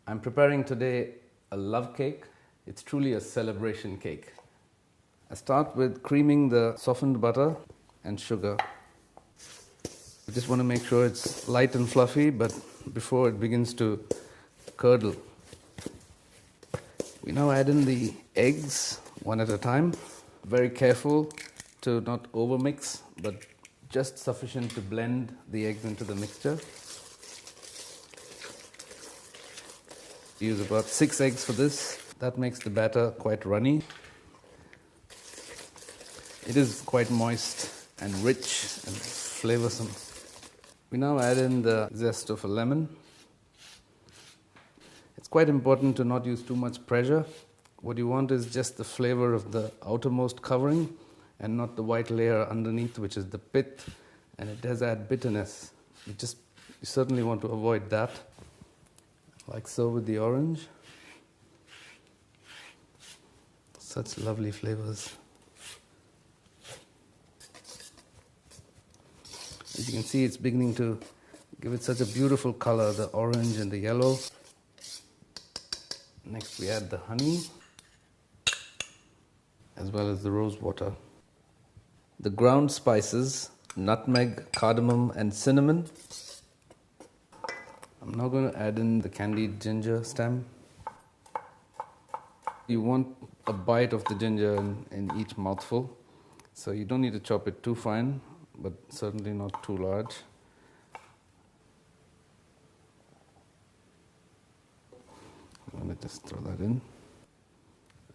I'm preparing today a love cake. It's truly a celebration cake. I start with creaming the softened butter and sugar. I just want to make sure it's light and fluffy, but before it begins to curdle. We now add in the eggs one at a time. Very careful to not overmix, but just sufficient to blend the eggs into the mixture. Use about 6 eggs for this. That makes the batter quite runny. It is quite moist and rich and flavoursome. We now add in the zest of a lemon. It's quite important to not use too much pressure. What you want is just the flavour of the outermost covering and not the white layer underneath, which is the pith, and it does add bitterness. You certainly want to avoid that. Like so with the orange. Such lovely flavors. As you can see, it's beginning to give it such a beautiful color, the orange and the yellow. Next we add the honey, as well as the rose water. The ground spices, nutmeg, cardamom and cinnamon. I'm now going to add in the candied ginger stem. You want a bite of the ginger in each mouthful, so you don't need to chop it too fine, but certainly not too large. I'm going to just throw that in,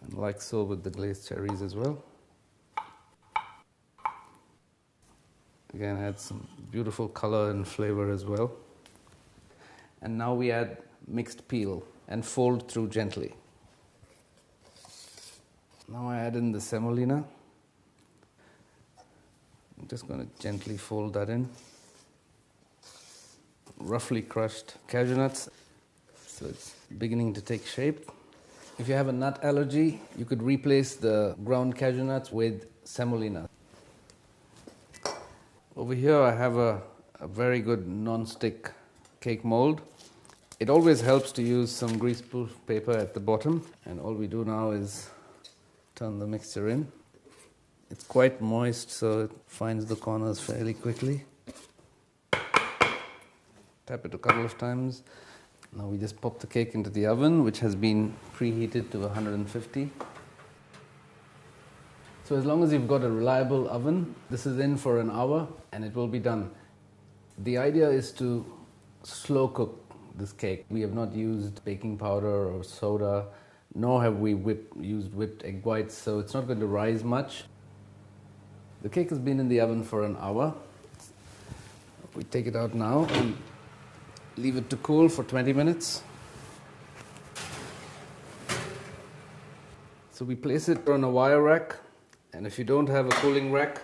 and like so with the glazed cherries as well. Again, add some beautiful color and flavor as well. And now we add mixed peel and fold through gently. Now I add in the semolina. I'm just going to gently fold that in. Roughly crushed cashew nuts, so it's beginning to take shape. If you have a nut allergy, you could replace the ground cashew nuts with semolina. Over here I have a very good non-stick cake mold. It always helps to use some greaseproof paper at the bottom, and all we do now is turn the mixture in. It's quite moist, so it finds the corners fairly quickly. Tap it a couple of times. Now we just pop the cake into the oven, which has been preheated to 150. So as long as you've got a reliable oven, this is in for an hour and it will be done. The idea is to slow cook this cake. We have not used baking powder or soda, nor have we used whipped egg whites, so it's not going to rise much. The cake has been in the oven for an hour. We take it out now and leave it to cool for 20 minutes. So we place it on a wire rack, and if you don't have a cooling rack,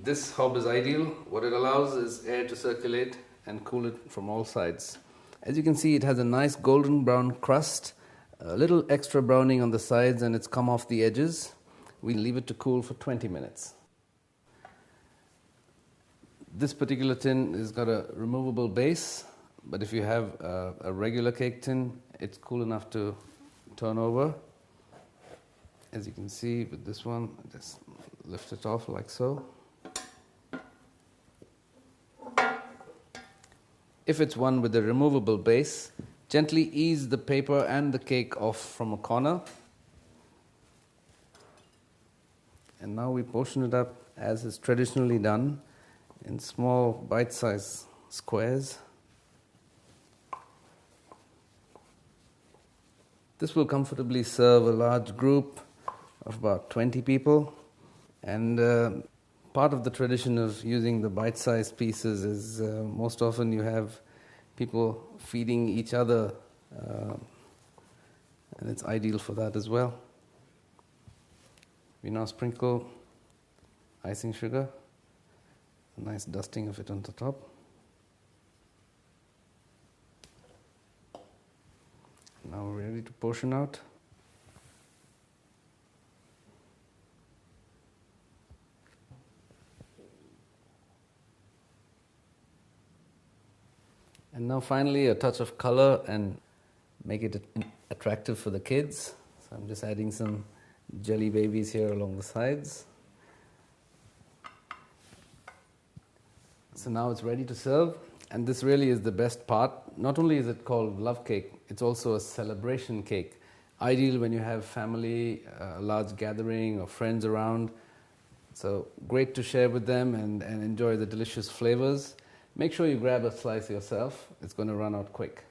this hob is ideal. What it allows is air to circulate and cool it from all sides. As you can see, it has a nice golden brown crust, a little extra browning on the sides, and it's come off the edges. We leave it to cool for 20 minutes. This particular tin has got a removable base, but if you have a regular cake tin, it's cool enough to turn over. As you can see with this one, just lift it off like so. If it's one with a removable base, gently ease the paper and the cake off from a corner. And now we portion it up as is traditionally done in small bite-sized squares. This will comfortably serve a large group of about 20 people. And part of the tradition of using the bite-sized pieces is most often you have people feeding each other, and it's ideal for that as well. We now sprinkle icing sugar, a nice dusting of it on the top. Now we're ready to portion out. And now finally a touch of color and make it attractive for the kids. So I'm just adding some jelly babies here along the sides. So now it's ready to serve, and this really is the best part. Not only is it called love cake, it's also a celebration cake. Ideal when you have family, a large gathering or friends around. So great to share with them and enjoy the delicious flavors. Make sure you grab a slice yourself. It's going to run out quick.